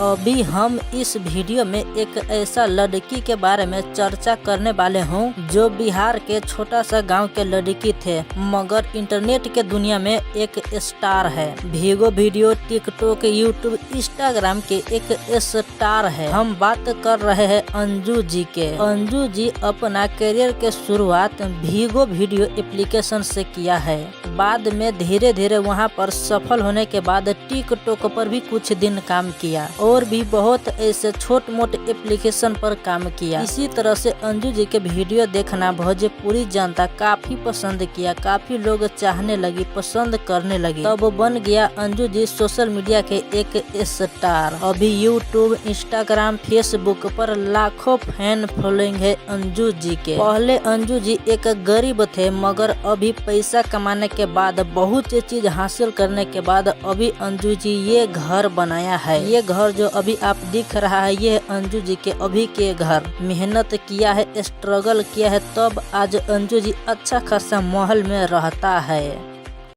अभी हम इस वीडियो में एक ऐसा लड़की के बारे में चर्चा करने वाले हूँ जो बिहार के छोटा सा गांव के लड़की थे, मगर इंटरनेट के दुनिया में एक स्टार है। भीगो वीडियो, टिकटॉक, यूट्यूब, इंस्टाग्राम के एक स्टार है। हम बात कर रहे हैं अंजू जी के। अंजू जी अपना करियर के शुरुआत भीगो वीडियो एप्लीकेशन से किया है। बाद में धीरे धीरे वहां पर सफल होने के बाद टिकटॉक पर भी कुछ दिन काम किया और भी बहुत ऐसे छोट मोट एप्लीकेशन पर काम किया। इसी तरह से अंजू जी के वीडियो देखना भोजपुरी जनता काफी पसंद किया, काफी लोग चाहने लगी, पसंद करने लगी। तब बन गया अंजू जी सोशल मीडिया के एक स्टार। अभी यूट्यूब, इंस्टाग्राम, फेसबुक पर लाखों फैन फॉलोइंग है अंजू जी के। पहले अंजू जी एक गरीब थे, मगर अभी पैसा कमाने के बाद, बहुत सी चीज हासिल करने के बाद अभी अंजू जी ये घर बनाया है। ये घर जो अभी आप दिख रहा है, ये अंजू जी के अभी के घर। मेहनत किया है, स्ट्रगल किया है, तब आज अंजू जी अच्छा खासा महल में रहता है।